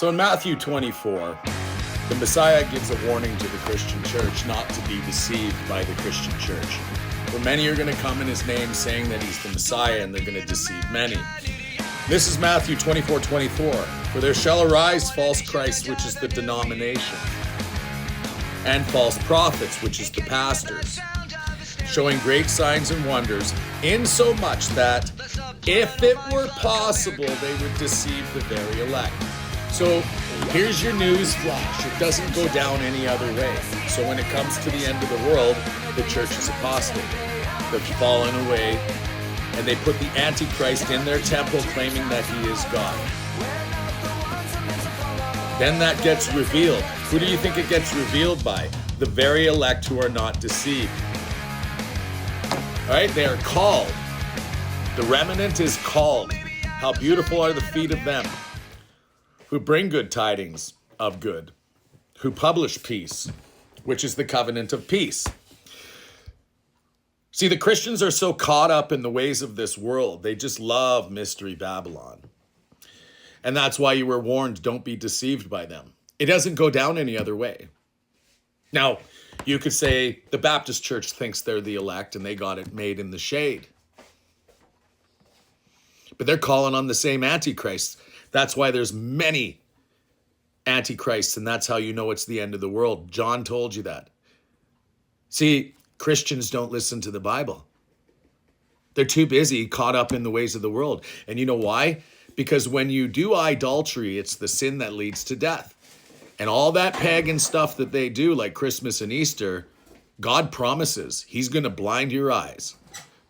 So in Matthew 24, the Messiah gives a warning to the Christian church not to be deceived by the Christian church. For many are going to come in his name saying that he's the Messiah, and they're going to deceive many. This is Matthew 24:24. For there shall arise false Christs, which is the denomination, and false prophets, which is the pastors, showing great signs and wonders, insomuch that if it were possible, they would deceive the very elect. So here's your news flash. It doesn't go down any other way. So when it comes to the end of the world, the church is apostate. They've fallen away, and they put the Antichrist in their temple claiming that he is God. Then that gets revealed. Who do you think it gets revealed by? The very elect who are not deceived. All right, they are called. The remnant is called. How beautiful are the feet of them who bring good tidings of good, who publish peace, which is the covenant of peace. See, the Christians are so caught up in the ways of this world. They just love Mystery Babylon. And that's why you were warned, don't be deceived by them. It doesn't go down any other way. Now, you could say the Baptist church thinks they're the elect and they got it made in the shade. But they're calling on the same Antichrist. That's why there's many Antichrists, and that's how you know it's the end of the world. John told you that. See, Christians don't listen to the Bible. They're too busy, caught up in the ways of the world. And you know why? Because when you do idolatry, it's the sin that leads to death. And all that pagan stuff that they do, like Christmas and Easter, God promises he's going to blind your eyes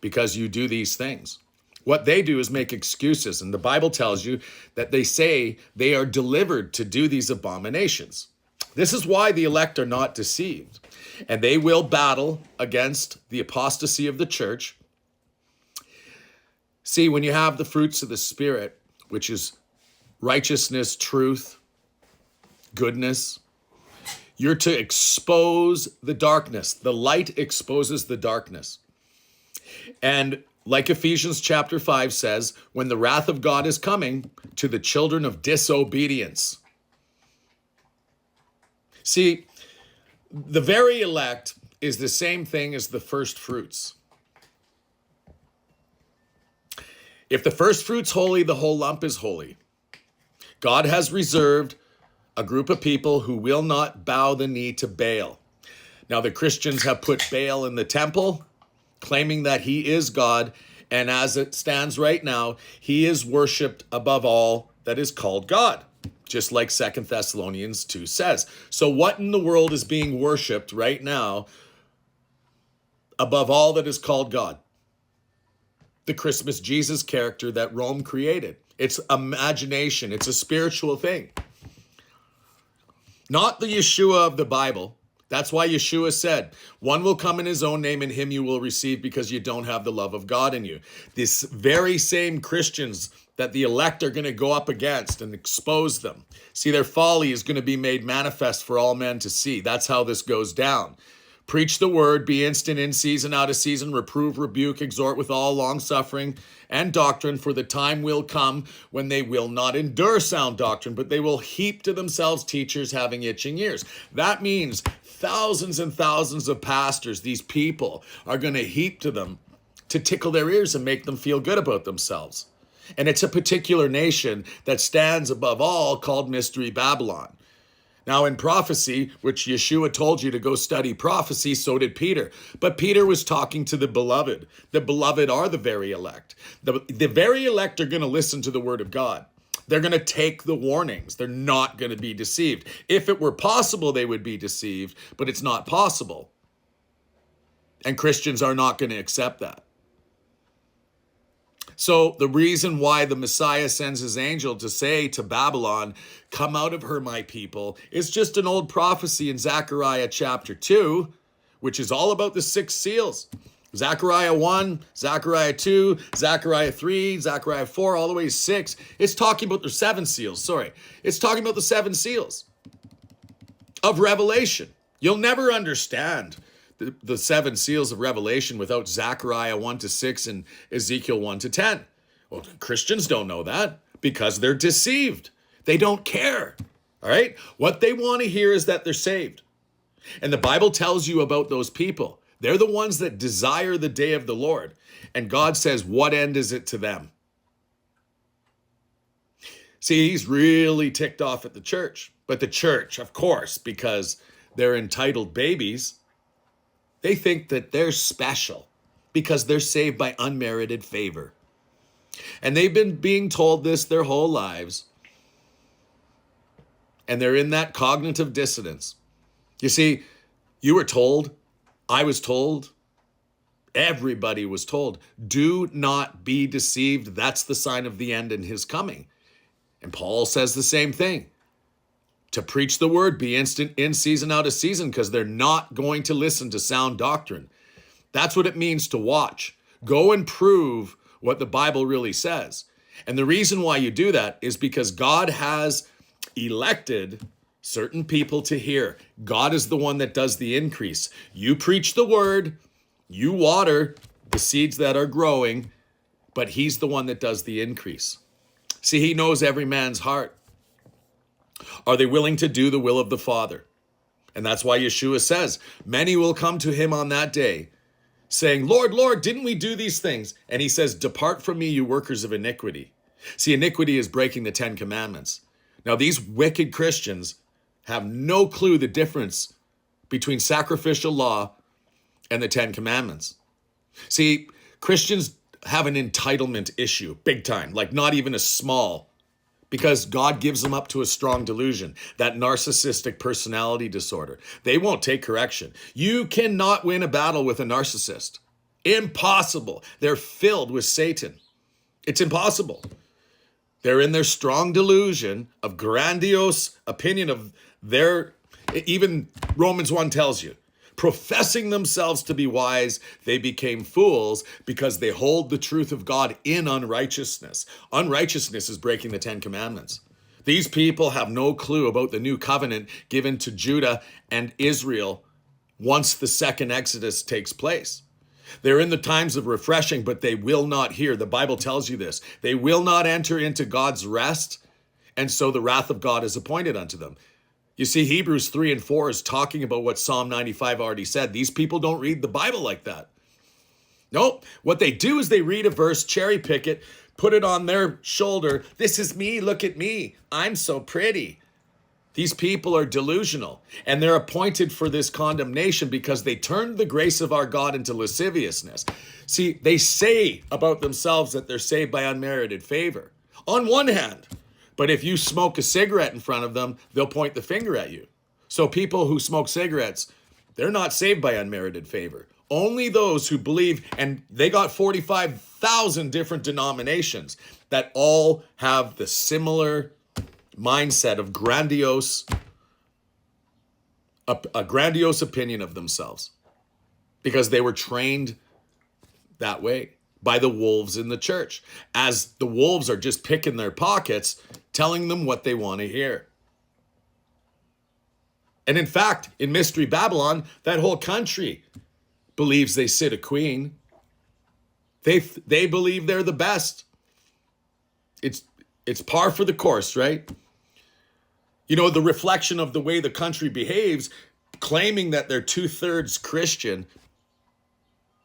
because you do these things. What they do is make excuses, and the Bible tells you that they say they are delivered to do these abominations. This is why the elect are not deceived, and they will battle against the apostasy of the church. See, when you have the fruits of the Spirit, which is righteousness, truth, goodness, you're to expose the darkness. The light exposes the darkness. And like Ephesians chapter 5 says, when the wrath of God is coming to the children of disobedience. See, the very elect is the same thing as the first fruits. If the first fruit's holy, the whole lump is holy. God has reserved a group of people who will not bow the knee to Baal. Now, the Christians have put Baal in the temple, claiming that he is God, and as it stands right now, he is worshipped above all that is called God, just like 2 Thessalonians 2 says. So what in the world is being worshipped right now above all that is called God? The Christmas Jesus character that Rome created. It's imagination. It's a spiritual thing. Not the Yeshua of the Bible. That's why Yeshua said, one will come in his own name and him you will receive because you don't have the love of God in you. This very same Christians that the elect are going to go up against and expose them. See, their folly is going to be made manifest for all men to see. That's how this goes down. Preach the word, be instant in season, out of season, reprove, rebuke, exhort with all long-suffering and doctrine, for the time will come when they will not endure sound doctrine, but they will heap to themselves teachers having itching ears. That means thousands and thousands of pastors, these people, are going to heap to them to tickle their ears and make them feel good about themselves. And it's a particular nation that stands above all called Mystery Babylon. Now in prophecy, which Yeshua told you to go study prophecy, so did Peter. But Peter was talking to the beloved. The beloved are the very elect. The very elect are going to listen to the word of God. They're going to take the warnings. They're not going to be deceived. If it were possible, they would be deceived, but it's not possible. And Christians are not going to accept that. So the reason why the Messiah sends his angel to say to Babylon, come out of her, my people, is just an old prophecy in Zechariah chapter 2, which is all about the 6 seals. Zechariah 1, Zechariah 2, Zechariah 3, Zechariah 4, all the way to 6. It's talking about the 7 seals, It's talking about the 7 seals of Revelation. You'll never understand the 7 seals of Revelation without Zechariah 1 to 6 and Ezekiel 1 to 10. Well, Christians don't know that because they're deceived. They don't care. All right? What they want to hear is that they're saved. And the Bible tells you about those people. They're the ones that desire the day of the Lord. And God says, what end is it to them? See, he's really ticked off at the church. But the church, of course, because they're entitled babies, they think that they're special because they're saved by unmerited favor. And they've been being told this their whole lives. And they're in that cognitive dissonance. You see, you were told, I was told, everybody was told, do not be deceived. That's the sign of the end and his coming. And Paul says the same thing. To preach the word, be instant in season, out of season, because they're not going to listen to sound doctrine. That's what it means to watch. Go and prove what the Bible really says. And the reason why you do that is because God has elected certain people to hear. God is the one that does the increase. You preach the word, you water the seeds that are growing, but he's the one that does the increase. See, he knows every man's heart. Are they willing to do the will of the Father? And that's why Yeshua says, many will come to him on that day, saying, Lord, Lord, didn't we do these things? And he says, depart from me, you workers of iniquity. See, iniquity is breaking the 10 commandments. Now, these wicked Christians have no clue the difference between sacrificial law and the 10 commandments. See, Christians have an entitlement issue, big time, like not even a small, because God gives them up to a strong delusion, that narcissistic personality disorder. They won't take correction. You cannot win a battle with a narcissist. Impossible. They're filled with Satan. It's impossible. They're in their strong delusion of grandiose opinion of their, even Romans 1 tells you, professing themselves to be wise, they became fools because they hold the truth of God in unrighteousness. Unrighteousness is breaking the 10 commandments. These people have no clue about the new covenant given to Judah and Israel once the second Exodus takes place. They're in the times of refreshing, but they will not hear. The Bible tells you this. They will not enter into God's rest, and so the wrath of God is appointed unto them. You see, Hebrews 3 and 4 is talking about what Psalm 95 already said. These people don't read the Bible like that. Nope. What they do is they read a verse, cherry pick it, put it on their shoulder. This is me. Look at me. I'm so pretty. These people are delusional, and they're appointed for this condemnation because they turned the grace of our God into lasciviousness. See, they say about themselves that they're saved by unmerited favor. On one hand, but if you smoke a cigarette in front of them, they'll point the finger at you. So people who smoke cigarettes, they're not saved by unmerited favor. Only those who believe, and they got 45,000 different denominations that all have the similar mindset of a grandiose opinion of themselves because they were trained that way by the wolves in the church, as the wolves are just picking their pockets, telling them what they want to hear. And in fact, in Mystery Babylon, that whole country believes they sit a queen. They believe they're the best. It's par for the course, right? You know, the reflection of the way the country behaves, claiming that they're 2/3 Christian.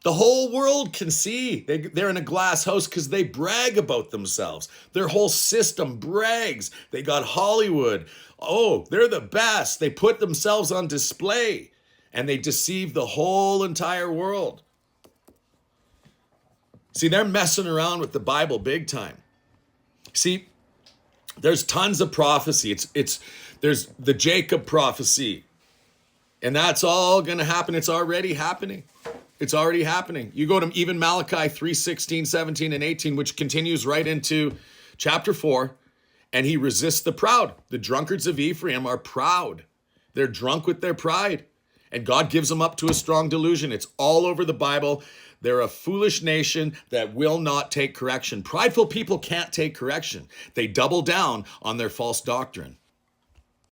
The whole world can see they're in a glass house because they brag about themselves. Their whole system brags. They got Hollywood. Oh, they're the best. They put themselves on display and they deceive the whole entire world. See, they're messing around with the Bible big time. See, there's tons of prophecy. There's the Jacob prophecy. And that's all going to happen. It's already happening. It's already happening. You go to even Malachi 3:16, 17, and 18, which continues right into chapter 4. And he resists the proud. The drunkards of Ephraim are proud. They're drunk with their pride. And God gives them up to a strong delusion. It's all over the Bible. They're a foolish nation that will not take correction. Prideful people can't take correction. They double down on their false doctrine.